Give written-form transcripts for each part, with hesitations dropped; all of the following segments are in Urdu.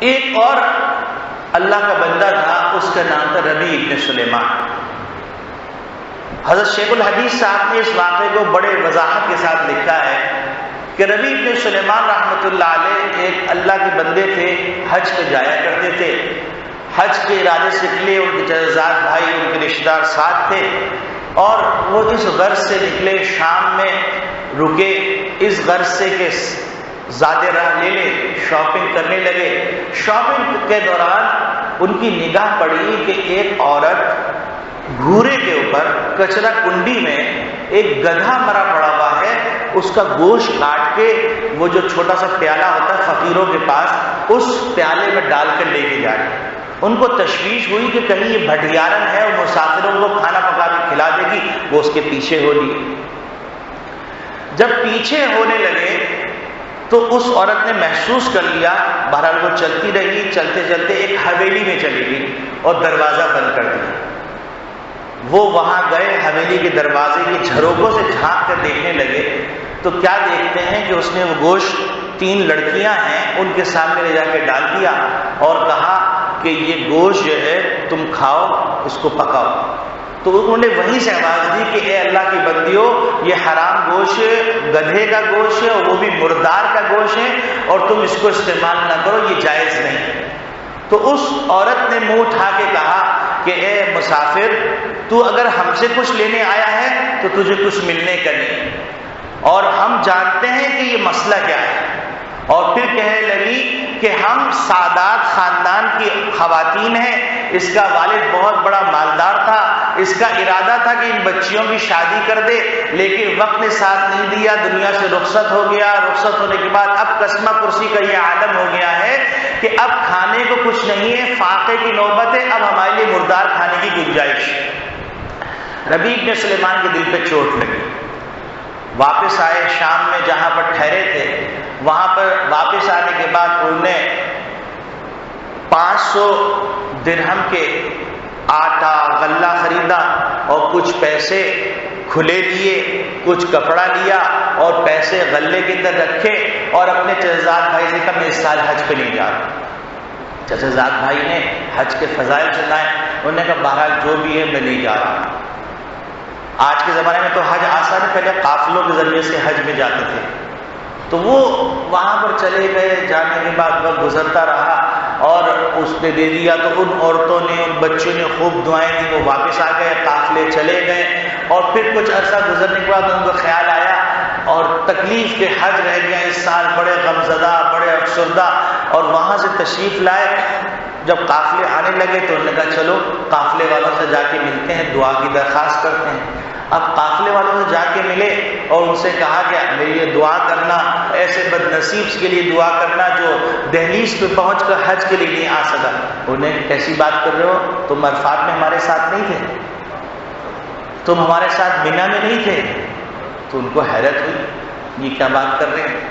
ایک اور اللہ کا بندہ تھا، اس کا نام تھا ربیع ابن سلیمان۔ حضرت شیخ الحدیث صاحب نے اس واقعے کو بڑے وضاحت کے ساتھ لکھا ہے کہ ربیع ابن سلیمان رحمۃ اللہ علیہ ایک اللہ کے بندے تھے، حج پہ جایا کرتے تھے، حج کے ارادے سے نکلے، ان کے جزاد بھائی ان کے رشتہ دار ساتھ تھے، اور وہ اس غرض سے نکلے، شام میں رکے اس غرض سے کہ زیادہ راہ لے لے، شاپنگ کرنے لگے۔ شاپنگ کے دوران ان کی نگاہ پڑی کہ ایک عورت گھورے کے اوپر کچرا کنڈی میں ایک گدھا مرا پڑا ہوا ہے، اس کا گوشت کاٹ کے وہ جو چھوٹا سا پیالہ ہوتا ہے فقیروں کے پاس، اس پیالے میں ڈال کر لے کے جا رہی ہے۔ ان کو تشویش ہوئی کہ کہیں یہ بھٹیارن ہے اور مسافروں کو کھانا پکا کے کھلا دے گی، وہ اس کے پیچھے ہو لی۔ جب پیچھے ہونے لگے تو اس عورت نے محسوس کر لیا، بہرحال وہ چلتی رہی، چلتے چلتے ایک حویلی میں چلی گئی اور دروازہ بند کر دیا۔ وہ وہاں گئے، حویلی کے دروازے کی جھروکوں سے جھانک کر دیکھنے لگے تو کیا دیکھتے ہیں کہ اس نے وہ گوشت 3 لڑکیاں ہیں ان کے سامنے لے جا کے ڈال دیا اور کہا کہ یہ گوشت جو ہے تم کھاؤ، اس کو پکاؤ۔ تو انہوں نے وہیں سے آواز دی کہ اے اللہ کی بندیوں، یہ حرام گوشت گدھے کا گوشت ہے اور وہ بھی مردار کا گوشت ہے، اور تم اس کو استعمال نہ کرو، یہ جائز نہیں۔ تو اس عورت نے منہ اٹھا کے کہا کہ اے مسافر، تو اگر ہم سے کچھ لینے آیا ہے تو تجھے کچھ ملنے کا نہیں، اور ہم جانتے ہیں کہ یہ مسئلہ کیا ہے۔ اور پھر کہنے لگی کہ ہم سادات خاندان کی خواتین ہیں، اس کا والد بہت بڑا مالدار تھا، اس کا ارادہ تھا کہ ان بچیوں کی شادی کر دے، لیکن وقت نے ساتھ نہیں دیا، دنیا سے رخصت ہو گیا۔ رخصت ہونے کے بعد اب قسمہ کرسی کا یہ عالم ہو گیا ہے کہ اب کھانے کو کچھ نہیں ہے، فاقے کی نوبت ہے، اب ہمارے لیے مردار کھانے کی گنجائش ہے۔ ربیع بن سلیمان کے دل پہ چوٹ لگی، واپس آئے شام میں جہاں پر ٹھہرے تھے، وہاں پر واپس آنے کے بعد انہوں نے 500 درہم کے آٹا غلہ خریدا اور کچھ پیسے کھلے لیے، کچھ کپڑا لیا اور پیسے غلے کے اندر رکھے، اور اپنے چچزاد بھائی سے کہا میں اس سال حج پہ نہیں جا رہا۔ چچزاد بھائی نے حج کے فضائل سنائے، انہوں نے کہا بہرحال جو بھی ہے میں نہیں جا رہا۔ آج کے زمانے میں تو حج آسان ہے، پہلے قافلوں کے ذریعے سے حج میں جاتے تھے، تو وہ وہاں پر چلے گئے، جانے کے بعد وقت گزرتا رہا اور اس نے دے دیا، تو ان عورتوں نے ان بچوں نے خوب دعائیں دی، وہ واپس آ گئے، قافلے چلے گئے، اور پھر کچھ عرصہ گزرنے کے بعد ان کو خیال آیا اور تکلیف کے حج رہ گیا اس سال، بڑے غمزدہ بڑے افسردہ، اور وہاں سے تشریف لائے۔ جب قافلے آنے لگے تو انہوں نے کہا چلو قافلے والوں سے جا کے ملتے ہیں، دعا کی درخواست کرتے ہیں۔ اب قافلے والوں سے جا کے ملے اور ان سے کہا کہ میرے لیے دعا کرنا، ایسے بد نصیب کے لیے دعا کرنا جو دہلیز پہ پہنچ کر حج کے لیے نہیں آ سکا۔ انہیں کیسی بات کر رہے ہو، تم عرفات میں ہمارے ساتھ نہیں تھے، تم ہمارے ساتھ مینا میں نہیں تھے؟ تو ان کو حیرت ہوئی، یہ کیا بات کر رہے ہیں۔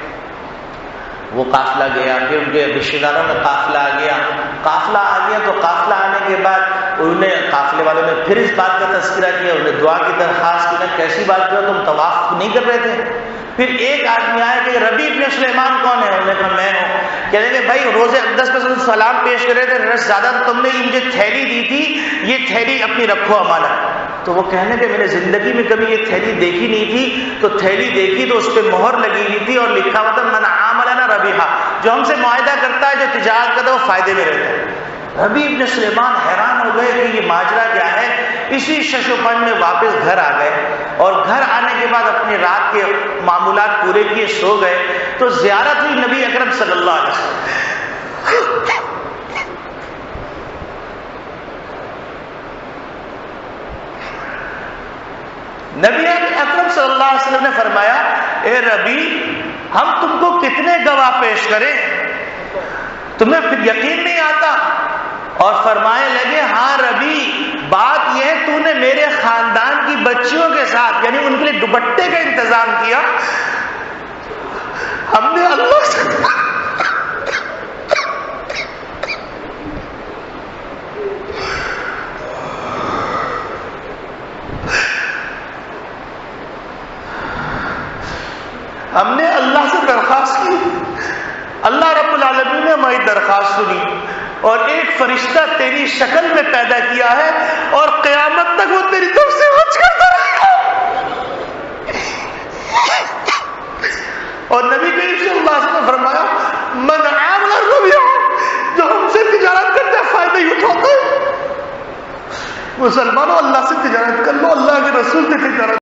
وہ قافلہ گیا، پھر ان کے رشتہ داروں میں قافلہ آ گیا، قافلہ آ گیا تو قافلہ آنے کے بعد انہوں نے قافلے والوں نے پھر اس بات کا تذکرہ کیا، انہوں نے دعا کی درخواست کی، کیسی بات کر تم طواف نہیں کر رہے تھے؟ پھر ایک آدمی آیا کہ ربیع بن سلیمان کون ہے؟ انہوں نے کہا میں ہوں۔ کہنے لگے بھائی روزے اقدس پر سلام پیش کر رہے تھے، رس زیادہ تم نے مجھے تھیلی دی تھی، یہ تھیلی اپنی رکھو امانت۔ تو وہ کہنے کہ میں نے زندگی میں کبھی یہ تھیلی دیکھی نہیں تھی، تو تھیلی دیکھی تو اس پہ مہر لگی ہوئی تھی اور لکھا ہوا تھا من عاملنا ربیحا، جو ہم سے معاہدہ کرتا ہے، جو تجارت کرتا ہے وہ فائدے میں رہتا ہے۔ ربیع بن سلیمان حیران ہو گئے کہ یہ ماجرا کیا ہے۔ اسی شش و پنج میں واپس گھر آ گئے اور گھر آنے کے بعد اپنی رات کے معمولات پورے کیے، سو گئے تو زیارت ہوئی نبی اکرم صلی اللہ علیہ وسلم۔ نبی اکرم صلی اللہ علیہ وسلم نے فرمایا اے ربیع، ہم تم کو کتنے گواہ پیش کریں، تمہیں پھر یقین نہیں آتا؟ اور فرمائے لگے ہاں ربیع، بات یہ ہے تو نے میرے خاندان کی بچیوں کے ساتھ یعنی ان کے لیے دوپٹے کا انتظام کیا، ہم نے اللہ سے درخواست کی، اللہ رب العالمین نے ہماری درخواست سنی اور ایک فرشتہ تیری شکل میں پیدا کیا ہے اور قیامت تک وہ تیری طرف سے حج کرتا رہے گا. اور نبی کریم صلی اللہ علیہ وسلم نے فرمایا من عامل الربیع، جو ہم سے تجارت کرتے ہیں فائدہ ہی اٹھاتا ہے. مسلمانوں اللہ سے تجارت کر لو، اللہ کے رسول سے تجارت